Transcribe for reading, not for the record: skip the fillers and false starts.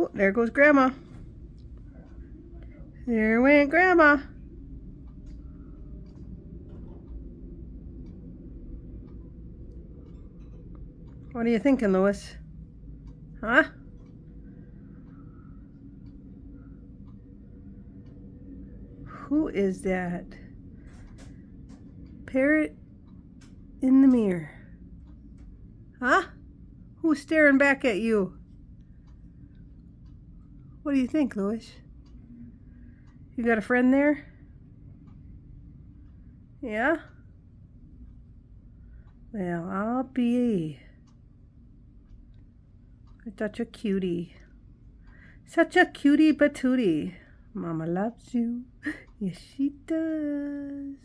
Oh, there goes Grandma. There went Grandma. What are you thinking, Louis? Huh? Who is that? Parrot in the mirror. Huh? Who's staring back at you? What do you think, Louis? You got a friend there? Yeah? Well, I'll be such a cutie. Such a cutie patootie. Mama loves you. Yes, she does.